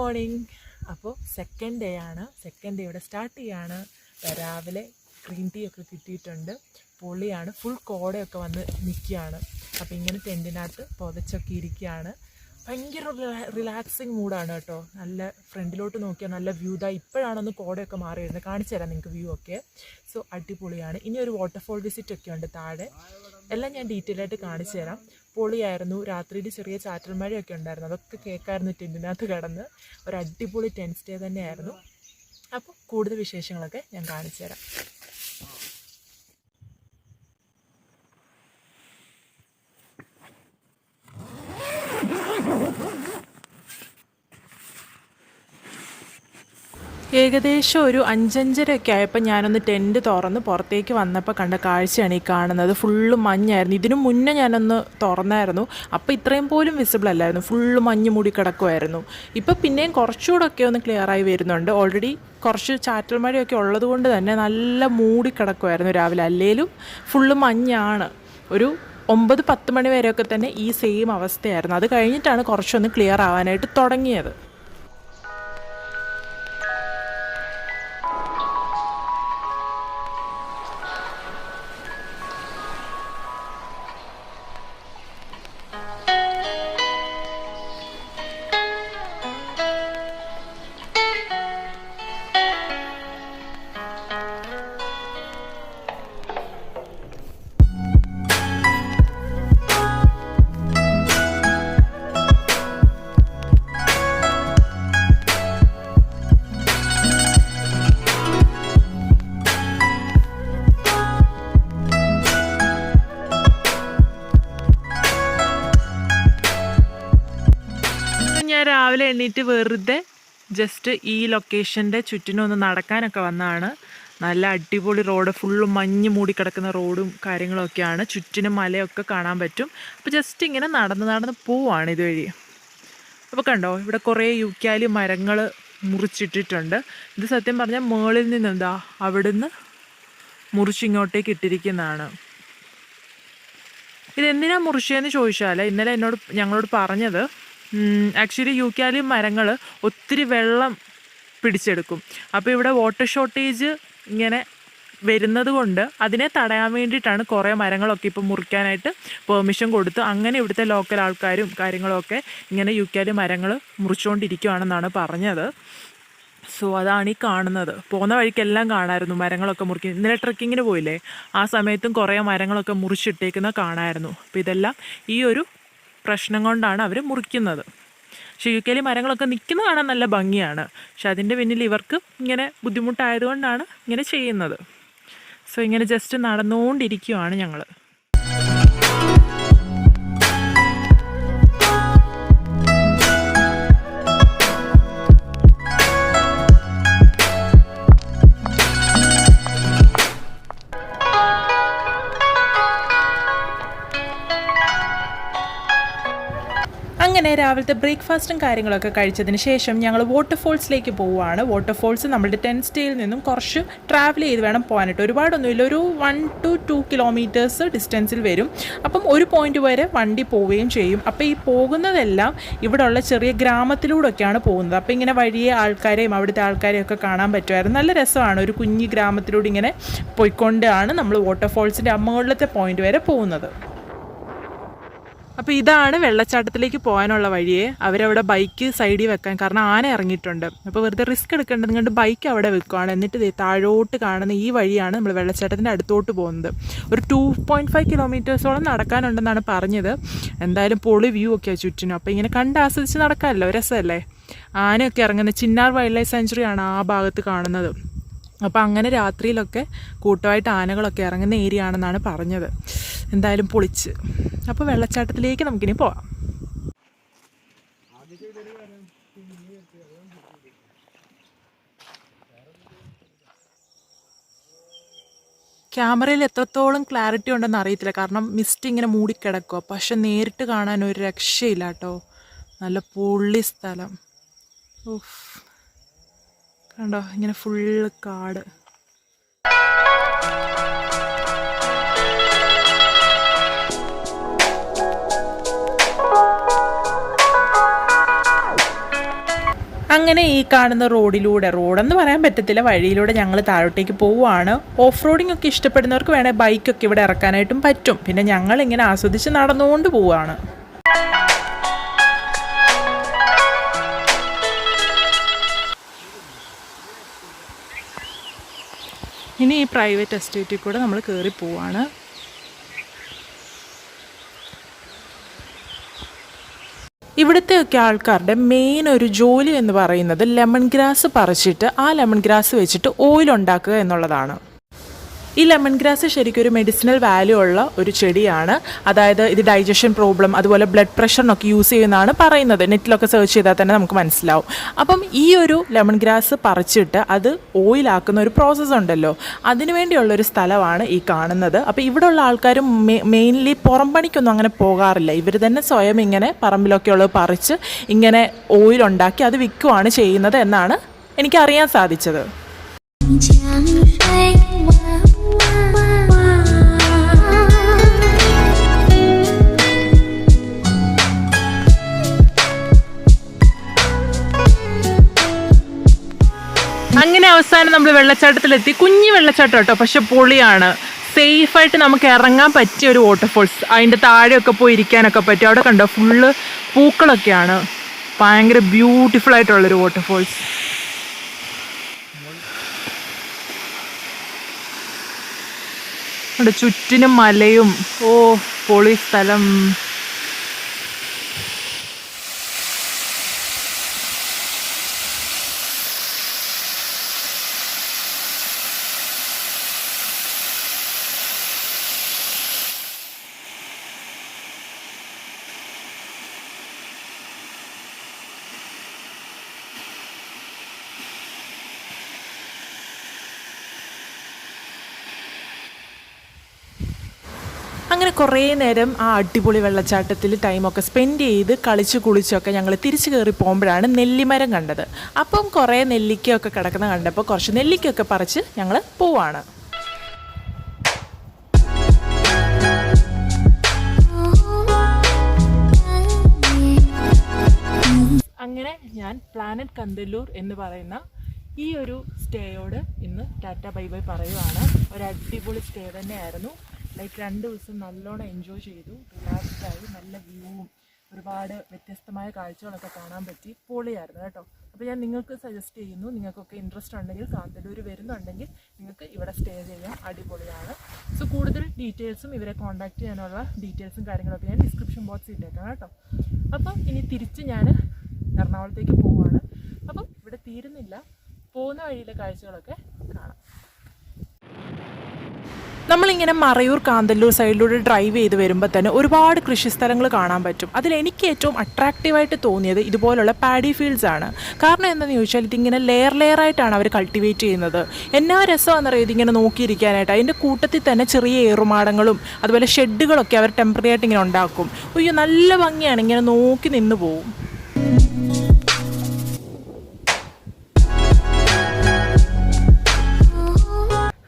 Morning. അപ്പോൾ second day ആണ്. Second day ഇവിടെ സ്റ്റാർട്ട് ചെയ്യാണ്. രാവിലെ ഗ്രീൻ ടീ ഒക്കെ കിട്ടിയിട്ടുണ്ട്. പൊളിയാണ്. ഫുൾ കോടയൊക്കെ വന്ന് നിൽക്കുകയാണ്. അപ്പോൾ ഇങ്ങനെ ടെൻറ്റിനകത്ത് പുതച്ചൊക്കെ ഇരിക്കുകയാണ്. ഭയങ്കര റിലാക്സിങ് മൂഡാണ് കേട്ടോ. നല്ല ഫ്രണ്ടിലോട്ട് നോക്കിയാൽ നല്ല വ്യൂ. ഇതാ ഇപ്പോഴാണൊന്ന് കോടയൊക്കെ മാറി വരുന്നത്. കാണിച്ചു തരാം നിങ്ങൾക്ക് വ്യൂ ഒക്കെ. സോ അടിപൊളിയാണ്. ഇനി ഒരു വാട്ടർഫോൾ വിസിറ്റ് ഒക്കെ ഉണ്ട് താഴെ. എല്ലാം ഞാൻ ഡീറ്റെയിൽ ആയിട്ട് കാണിച്ചു തരാം. പൊളിയായിരുന്നു. രാത്രിയിൽ ചെറിയ ചാറ്റൽ മഴയൊക്കെ ഉണ്ടായിരുന്നു. അതൊക്കെ കേൾക്കായിരുന്നു ടെൻറ്റിനകത്ത് കിടന്ന്. ഒരു അടിപൊളി ടെൻറ്റ് സ്റ്റേ തന്നെയായിരുന്നു. അപ്പോൾ കൂടുതൽ വിശേഷങ്ങളൊക്കെ ഞാൻ കാണിച്ചു തരാം. ഏകദേശം ഒരു 5-5:30 ആയപ്പോൾ ഞാനൊന്ന് ടെൻറ്റ് തുറന്ന് പുറത്തേക്ക് വന്നപ്പോൾ കണ്ട കാഴ്ചയാണ് ഈ കാണുന്നത്. ഫുള്ള് മഞ്ഞായിരുന്നു. ഇതിനു മുന്നേ ഞാനൊന്ന് തുറന്നായിരുന്നു. അപ്പോൾ ഇത്രയും പോലും വിസിബിൾ അല്ലായിരുന്നു. ഫുള്ള് മഞ്ഞ് മൂടി കിടക്കുമായിരുന്നു. ഇപ്പോൾ പിന്നെയും കുറച്ചുകൂടെ ഒക്കെ ഒന്ന് ക്ലിയറായി വരുന്നുണ്ട്. ഓൾറെഡി കുറച്ച് ചാറ്റൽ മഴയൊക്കെ ഉള്ളത് കൊണ്ട് തന്നെ നല്ല മൂടി കിടക്കുമായിരുന്നു രാവിലെ. അല്ലേലും ഫുള്ള് മഞ്ഞാണ്. ഒരു 9-10 മണി വരെയൊക്കെ തന്നെ ഈ സെയിം അവസ്ഥയായിരുന്നു. അത് കഴിഞ്ഞിട്ടാണ് കുറച്ചൊന്ന് ക്ലിയർ ആവാനായിട്ട് തുടങ്ങിയത്. രാവിലെ എണ്ണീറ്റ് വെറുതെ ജസ്റ്റ് ഈ ലൊക്കേഷൻ്റെ ചുറ്റിനും ഒന്ന് നടക്കാനൊക്കെ വന്നതാണ്. നല്ല അടിപൊളി റോഡ്. ഫുള്ള് മഞ്ഞ് മൂടിക്കിടക്കുന്ന റോഡും കാര്യങ്ങളൊക്കെയാണ്. ചുറ്റിനും മലയൊക്കെ കാണാൻ പറ്റും. അപ്പോൾ ജസ്റ്റ് ഇങ്ങനെ നടന്ന് പോവാണ് ഇതുവഴി. അപ്പോൾ കണ്ടോ, ഇവിടെ കുറേ യൂക്കാലി മരങ്ങൾ മുറിച്ചിട്ടിട്ടുണ്ട്. ഇത് സത്യം പറഞ്ഞാൽ മുകളിൽ നിന്നെന്താ അവിടുന്ന് മുറിച്ചിങ്ങോട്ടേക്ക് ഇട്ടിരിക്കുന്നതാണ്. ഇതെന്തിനാണ് മുറിച്ചതെന്ന് ചോദിച്ചാൽ ഇന്നലെ ഞങ്ങളോട് പറഞ്ഞത്, ആക്ച്വലി യൂക്കാലി മരങ്ങൾ ഒത്തിരി വെള്ളം പിടിച്ചെടുക്കും. അപ്പോൾ ഇവിടെ വാട്ടർ ഷോർട്ടേജ് ഇങ്ങനെ വരുന്നത് കൊണ്ട് അതിനെ തടയാൻ വേണ്ടിയിട്ടാണ് കുറേ മരങ്ങളൊക്കെ ഇപ്പോൾ മുറിക്കാനായിട്ട് പെർമിഷൻ കൊടുത്ത്. അങ്ങനെ ഇവിടുത്തെ ലോക്കൽ ആൾക്കാരും കാര്യങ്ങളൊക്കെ ഇങ്ങനെ യൂക്കാലി മരങ്ങൾ മുറിച്ചുകൊണ്ടിരിക്കുകയാണെന്നാണ് പറഞ്ഞത്. സോ അതാണ് ഈ കാണുന്നത്. പോകുന്ന വഴിക്കെല്ലാം കാണാമായിരുന്നു മരങ്ങളൊക്കെ മുറിക്കുന്നത്. ഇന്നലെ ട്രെക്കിങ്ങിന് പോയില്ലേ, ആ സമയത്തും കുറേ മരങ്ങളൊക്കെ മുറിച്ചിട്ടേക്കുന്ന കാണാമായിരുന്നു. അപ്പോൾ ഇതെല്ലാം ഈ ഒരു പ്രശ്നം കൊണ്ടാണ് അവർ മുറിക്കുന്നത്. പക്ഷേ യൂക്കാലി മരങ്ങളൊക്കെ നിൽക്കുന്ന കാണാൻ നല്ല ഭംഗിയാണ്. പക്ഷെ അതിൻ്റെ പിന്നിൽ ഇവർക്ക് ഇങ്ങനെ ബുദ്ധിമുട്ടായതുകൊണ്ടാണ് ഇങ്ങനെ ചെയ്യുന്നത്. സോ ഇങ്ങനെ ജസ്റ്റ് നടന്നുകൊണ്ടിരിക്കുകയാണ് ഞങ്ങൾ. അങ്ങനെ രാവിലത്തെ ബ്രേക്ക്ഫാസ്റ്റും കാര്യങ്ങളൊക്കെ കഴിച്ചതിന് ശേഷം ഞങ്ങൾ വാട്ടർഫോൾസിലേക്ക് പോവുകയാണ്. വാട്ടർഫോൾസ് നമ്മുടെ ടെൻറ്റ് സ്റ്റേയിൽ നിന്നും കുറച്ച് ട്രാവൽ ചെയ്ത് വേണം പോകാനായിട്ട്. ഒരുപാടൊന്നുമില്ല, ഒരു 1 to 2 കിലോമീറ്റേഴ്സ് ഡിസ്റ്റൻസിൽ വരും. അപ്പം ഒരു പോയിന്റ് വരെ വണ്ടി പോവുകയും ചെയ്യും. അപ്പോൾ ഈ പോകുന്നതെല്ലാം ഇവിടെയുള്ള ചെറിയ ഗ്രാമത്തിലൂടെയൊക്കെയാണ് പോകുന്നത്. അപ്പോൾ ഇങ്ങനെ വഴിയെ ആൾക്കാരെയും അവിടുത്തെ ആൾക്കാരെയും ഒക്കെ കാണാൻ പറ്റുമായിരുന്നു. നല്ല രസമാണ്. ഒരു കുഞ്ഞി ഗ്രാമത്തിലൂടെ ഇങ്ങനെ പോയിക്കൊണ്ടാണ് നമ്മൾ വാട്ടർഫോൾസിൻ്റെ മുകളിലത്തെ പോയിന്റ് വരെ പോകുന്നത്. അപ്പോൾ ഇതാണ് വെള്ളച്ചാട്ടത്തിലേക്ക് പോകാനുള്ള വഴിയെ. അവരവിടെ ബൈക്ക് സൈഡിൽ വെക്കാൻ, കാരണം ആന ഇറങ്ങിയിട്ടുണ്ട്. അപ്പോൾ വെറുതെ റിസ്ക് എടുക്കേണ്ടത് കൊണ്ട് ബൈക്ക് അവിടെ വെക്കുകയാണ്. എന്നിട്ട് താഴോട്ട് കാണുന്ന ഈ വഴിയാണ് നമ്മൾ വെള്ളച്ചാട്ടത്തിൻ്റെ അടുത്തോട്ട് പോകുന്നത്. ഒരു 2.5 കിലോമീറ്റേഴ്സോളം നടക്കാനുണ്ടെന്നാണ് പറഞ്ഞത്. എന്തായാലും പൊളി വ്യൂ ഒക്കെയാണ് ചുറ്റിനും. അപ്പോൾ ഇങ്ങനെ കണ്ട് ആസ്വദിച്ച് നടക്കാമല്ലോ, രസമല്ലേ. ആനയൊക്കെ ഇറങ്ങുന്നത് ചിന്നാർ വൈൽഡ് ലൈഫ് സെഞ്ച്വറിയാണ് ആ ഭാഗത്ത് കാണുന്നത്. അപ്പോൾ അങ്ങനെ രാത്രിയിലൊക്കെ കൂട്ടമായിട്ട് ആനകളൊക്കെ ഇറങ്ങുന്ന ഏരിയ ആണെന്നാണ് പറഞ്ഞത്. എന്തായാലും പൊളിച്ച്. അപ്പോൾ വെള്ളച്ചാട്ടത്തിലേക്ക് നമുക്കിനി പോവാം. ക്യാമറയിൽ എത്രത്തോളം ക്ലാരിറ്റി ഉണ്ടെന്ന് അറിയത്തില്ല, കാരണം മിസ്റ്റ് ഇങ്ങനെ മൂടിക്കിടക്കുക. പക്ഷെ നേരിട്ട് കാണാൻ ഒരു രക്ഷയില്ല കേട്ടോ. നല്ല പൊള്ളി സ്ഥലം. ഓഫ്, കണ്ടോ ഇങ്ങനെ ഫുള്ള് കാട്. അങ്ങനെ ഈ കാണുന്ന റോഡിലൂടെ, റോഡെന്ന് പറയാൻ പറ്റത്തില്ല, വഴിയിലൂടെ ഞങ്ങൾ താഴോട്ടേക്ക് പോവുകയാണ്. ഓഫ് റോഡിംഗ് ഒക്കെ ഇഷ്ടപ്പെടുന്നവർക്ക് വേണേൽ ബൈക്കൊക്കെ ഇവിടെ ഇറക്കാനായിട്ടും പറ്റും. പിന്നെ ഞങ്ങൾ ഇങ്ങനെ ആസ്വദിച്ച് നടന്നുകൊണ്ട് പോവുകയാണ്. ഇനി ഈ പ്രൈവറ്റ് എസ്റ്റേറ്റിൽ കൂടെ നമ്മൾ കയറി പോവാണ്. ഇവിടുത്തെയൊക്കെ ആൾക്കാരുടെ മെയിൻ ഒരു ജോലി എന്ന് പറയുന്നത് ലെമൺ ഗ്രാസ് പറിച്ചിട്ട് ആ ലെമൺ ഗ്രാസ് വെച്ചിട്ട് ഓയിൽ ഉണ്ടാക്കുക എന്നുള്ളതാണ്. ഈ ലെമൺ ഗ്രാസ് ശരിക്കും ഒരു മെഡിസിനൽ വാല്യൂ ഉള്ള ഒരു ചെടിയാണ്. അതായത് ഇത് ഡൈജഷൻ പ്രോബ്ലം, അതുപോലെ ബ്ലഡ് പ്രഷറിനൊക്കെ യൂസ് ചെയ്യുന്നതാണ് പറയുന്നത്. നെറ്റിലൊക്കെ സെർച്ച് ചെയ്താൽ തന്നെ നമുക്ക് മനസ്സിലാവും. അപ്പം ഈ ഒരു ലെമൺ ഗ്രാസ് പറിച്ചിട്ട് അത് ഓയിലാക്കുന്ന ഒരു പ്രോസസ്സ് ഉണ്ടല്ലോ, അതിനുവേണ്ടിയുള്ളൊരു സ്ഥലമാണ് ഈ കാണുന്നത്. അപ്പോൾ ഇവിടെയുള്ള ആൾക്കാർ മെയിൻലി പുറം പണിക്കൊന്നും അങ്ങനെ പോകാറില്ല. ഇവർ തന്നെ സ്വയം ഇങ്ങനെ പറമ്പിലൊക്കെ ഉള്ളത് പറിച്ച് ഇങ്ങനെ ഓയിലുണ്ടാക്കി അത് വിൽക്കുകയാണ് ചെയ്യുന്നത് എന്നാണ് എനിക്കറിയാൻ സാധിച്ചത്. അങ്ങനെ അവസാനം നമ്മൾ വെള്ളച്ചാട്ടത്തിലെത്തി. കുഞ്ഞു വെള്ളച്ചാട്ടം കേട്ടോ, പക്ഷെ പൊളിയാണ്. സേഫായിട്ട് നമുക്ക് ഇറങ്ങാൻ പറ്റിയ ഒരു വാട്ടർഫോൾസ്. അതിൻ്റെ താഴെയൊക്കെ പോയി ഇരിക്കാനൊക്കെ പറ്റും. അവിടെ കണ്ടോ ഫുള്ള് പൂക്കളൊക്കെയാണ്. ഭയങ്കര ബ്യൂട്ടിഫുൾ ആയിട്ടുള്ളൊരു വാട്ടർഫോൾസ്. അവിടെ ചുറ്റിനും മലയും. ഓ, പൊളി സ്ഥലം. അങ്ങനെ കുറേ നേരം ആ അടിപൊളി വെള്ളച്ചാട്ടത്തിൽ ടൈമൊക്കെ സ്പെൻഡ് ചെയ്ത് കളിച്ച് കുളിച്ചൊക്കെ ഞങ്ങൾ തിരിച്ചു കയറി പോകുമ്പോഴാണ് നെല്ലിമരം കണ്ടത്. അപ്പം കുറേ നെല്ലിക്കയൊക്കെ കിടക്കുന്ന കണ്ടപ്പോൾ കുറച്ച് നെല്ലിക്കയൊക്കെ പറിച്ച് ഞങ്ങൾ പോവാണ്. അങ്ങനെ ഞാൻ പ്ലാനറ്റ് കന്തല്ലൂർ എന്ന് പറയുന്ന ഈ ഒരു സ്റ്റേയോട് ഇന്ന് ടാറ്റ ബൈ ബൈ പറയുവാണ്. ഒരു അടിപൊളി സ്റ്റേ തന്നെയായിരുന്നു. ലൈക്ക് 2 ദിവസം നല്ലോണം എൻജോയ് ചെയ്തു. റിലാക്സ്ഡായി, നല്ല വ്യൂവും ഒരുപാട് വ്യത്യസ്തമായ കാഴ്ചകളൊക്കെ കാണാൻ പറ്റി. പൊളിയായിരുന്നു കേട്ടോ. അപ്പോൾ ഞാൻ നിങ്ങൾക്ക് സജസ്റ്റ് ചെയ്യുന്നു, നിങ്ങൾക്കൊക്കെ ഇൻട്രസ്റ്റ് ഉണ്ടെങ്കിൽ കാന്തല്ലൂർ വരുന്നുണ്ടെങ്കിൽ നിങ്ങൾക്ക് ഇവിടെ സ്റ്റേ ചെയ്യാം. അടിപൊളിയാണ്. സോ കൂടുതൽ ഡീറ്റെയിൽസും ഇവരെ കോൺടാക്ട് ചെയ്യാനുള്ള ഡീറ്റെയിൽസും കാര്യങ്ങളൊക്കെ ഞാൻ ഡിസ്ക്രിപ്ഷൻ ബോക്സിൽ ഇട്ടേക്കാം കേട്ടോ. അപ്പം ഇനി തിരിച്ച് ഞാൻ എറണാകുളത്തേക്ക് പോവുകയാണ്. അപ്പം ഇവിടെ തീരുന്നില്ല, പോകുന്ന വഴിയിലെ കാഴ്ചകളൊക്കെ കാണാം. നമ്മളിങ്ങനെ മറയൂർ കാന്തല്ലൂർ സൈഡിലൂടെ ഡ്രൈവ് ചെയ്ത് വരുമ്പോൾ തന്നെ ഒരുപാട് കൃഷിസ്ഥലങ്ങൾ കാണാൻ പറ്റും. അതിലെനിക്ക് ഏറ്റവും അട്രാക്റ്റീവായിട്ട് തോന്നിയത് ഇതുപോലുള്ള പാഡി ഫീൽഡ്സ് ആണ്. കാരണം എന്താണെന്ന് ചോദിച്ചാൽ ഇതിങ്ങനെ ലെയറായിട്ടാണ് അവർ കൾട്ടിവേറ്റ് ചെയ്യുന്നത്. എന്നാ രസമാണെന്നറിയാം ഇതിങ്ങനെ നോക്കിയിരിക്കാനായിട്ട്. അതിൻ്റെ കൂട്ടത്തിൽ തന്നെ ചെറിയ ഏറുമാടങ്ങളും അതുപോലെ ഷെഡുകളൊക്കെ അവർ ടെമ്പററി ആയിട്ട് ഇങ്ങനെ ഉണ്ടാക്കും. അയ്യോ, നല്ല ഭംഗിയാണ്, ഇങ്ങനെ നോക്കി നിന്ന് പോവും.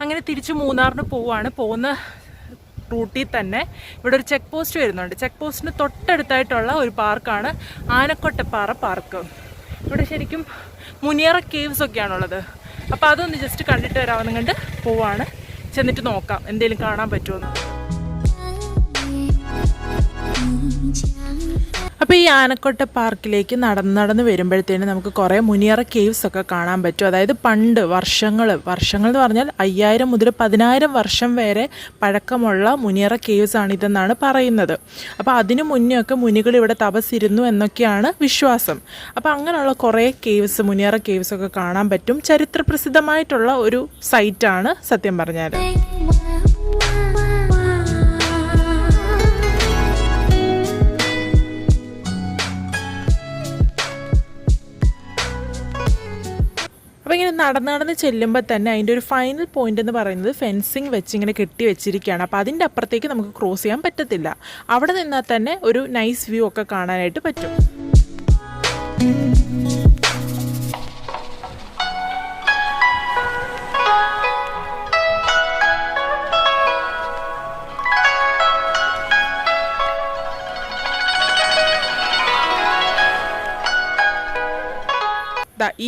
അങ്ങനെ തിരിച്ച് മൂന്നാറിന് പോവുകയാണ്. പോകുന്ന റൂട്ടിൽ തന്നെ ഇവിടെ ഒരു ചെക്ക് പോസ്റ്റ് വരുന്നുണ്ട്. ചെക്ക് പോസ്റ്റിന് തൊട്ടടുത്തായിട്ടുള്ള ഒരു പാർക്കാണ് ആനക്കൊട്ടപ്പാറ പാർക്ക്. ഇവിടെ ശരിക്കും മുനിയറ കേവ്സ് ഒക്കെയാണുള്ളത്. അപ്പോൾ അതൊന്ന് ജസ്റ്റ് കണ്ടിട്ട് വരാമെന്ന് കണ്ട് പോവാണ്. ചെന്നിട്ട് നോക്കാം എന്തെങ്കിലും കാണാൻ പറ്റുമെന്ന്. അപ്പോൾ ഈ ആനക്കൊട്ട പാർക്കിലേക്ക് നടന്ന് വരുമ്പോഴത്തേനും നമുക്ക് കുറേ മുനിയറ കേവ്സ് ഒക്കെ കാണാൻ പറ്റും. അതായത് പണ്ട് വർഷങ്ങൾ എന്ന് പറഞ്ഞാൽ 5000 മുതൽ 10000 വർഷം വരെ പഴക്കമുള്ള മുനിയറ കേവ്സ് ആണിതെന്നാണ് പറയുന്നത്. അപ്പോൾ അതിനു മുന്നേ ഒക്കെ മുനികൾ ഇവിടെ തപസ്സിരുന്നു എന്നൊക്കെയാണ് വിശ്വാസം. അപ്പോൾ അങ്ങനെയുള്ള കുറേ കേവ്സ്, മുനിയറ കേവ്സ് ഒക്കെ കാണാൻ പറ്റും. ചരിത്രപ്രസിദ്ധമായിട്ടുള്ള ഒരു സൈറ്റാണ് സത്യം പറഞ്ഞാൽ. അപ്പോൾ ഇങ്ങനെ നടന്ന് ചെല്ലുമ്പോൾ തന്നെ അതിൻ്റെ ഒരു ഫൈനൽ പോയിന്റ് എന്ന് പറയുന്നത് ഫെൻസിങ് വെച്ച് ഇങ്ങനെ കെട്ടി വെച്ചിരിക്കുകയാണ്. അപ്പോൾ അതിൻ്റെ അപ്പുറത്തേക്ക് നമുക്ക് ക്രോസ് ചെയ്യാൻ പറ്റത്തില്ല. അവിടെ നിന്നാൽ തന്നെ ഒരു നൈസ് വ്യൂ ഒക്കെ കാണാനായിട്ട് പറ്റും.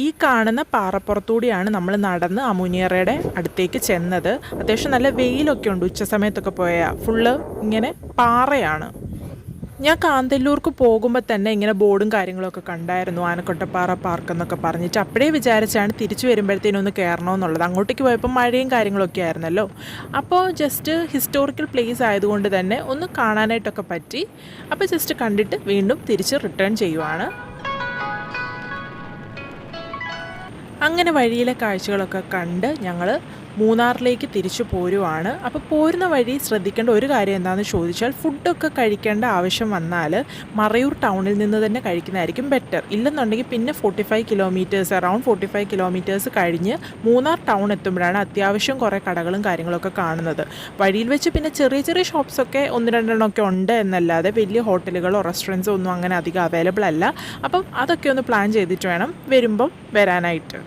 ഈ കാണുന്ന പാറപ്പുറത്തൂടിയാണ് നമ്മൾ നടന്ന് അമുനിയറയുടെ അടുത്തേക്ക് ചെന്നത്. അത്യാവശ്യം നല്ല വെയിലൊക്കെ ഉണ്ട്, ഉച്ച സമയത്തൊക്കെ പോയാൽ ഫുള്ള് ഇങ്ങനെ പാറയാണ്. ഞാൻ കാന്തല്ലൂർക്ക് പോകുമ്പോൾ തന്നെ ഇങ്ങനെ ബോർഡും കാര്യങ്ങളൊക്കെ കണ്ടായിരുന്നു, ആനക്കൊട്ടപ്പാറ പാർക്ക് എന്നൊക്കെ പറഞ്ഞിട്ട്. അപ്പോഴേ വിചാരിച്ചാണ് തിരിച്ചു വരുമ്പോഴത്തേനും ഒന്ന് കയറണമെന്നുള്ളത്. അങ്ങോട്ടേക്ക് പോയപ്പോൾ മഴയും കാര്യങ്ങളൊക്കെ ആയിരുന്നല്ലോ. അപ്പോൾ ജസ്റ്റ് ഹിസ്റ്റോറിക്കൽ പ്ലേസ് ആയതുകൊണ്ട് തന്നെ ഒന്ന് കാണാനായിട്ടൊക്കെ പറ്റി. അപ്പോൾ ജസ്റ്റ് കണ്ടിട്ട് വീണ്ടും തിരിച്ച് റിട്ടേൺ ചെയ്യുവാണ്. അങ്ങനെ വഴിയിലെ കാഴ്ചകളൊക്കെ കണ്ട് ഞങ്ങൾ മൂന്നാറിലേക്ക് തിരിച്ചു പോരുവാണ്. അപ്പോൾ പോരുന്ന വഴി ശ്രദ്ധിക്കേണ്ട ഒരു കാര്യം എന്താണെന്ന് ചോദിച്ചാൽ, ഫുഡൊക്കെ കഴിക്കേണ്ട ആവശ്യം വന്നാൽ മറയൂർ ടൗണിൽ നിന്ന് തന്നെ കഴിക്കുന്നതായിരിക്കും ബെറ്റർ. ഇല്ലെന്നുണ്ടെങ്കിൽ പിന്നെ 45 കിലോമീറ്റേഴ്സ്, അറൗണ്ട് 45 കിലോമീറ്റേഴ്സ് കഴിഞ്ഞ് മൂന്നാർ ടൗൺ എത്തുമ്പോഴാണ് അത്യാവശ്യം കുറേ കടകളും കാര്യങ്ങളൊക്കെ കാണുന്നത്. വഴിയിൽ വെച്ച് പിന്നെ ചെറിയ ചെറിയ ഷോപ്സൊക്കെ 1-2 ഉണ്ട് എന്നല്ലാതെ വലിയ ഹോട്ടലുകളോ റെസ്റ്റോറൻറ്റ്സോ ഒന്നും അങ്ങനെ അധികം അവൈലബിൾ അല്ല. അപ്പം അതൊക്കെ ഒന്ന് പ്ലാൻ ചെയ്തിട്ട് വേണം വരുമ്പം വരാനായിട്ട്.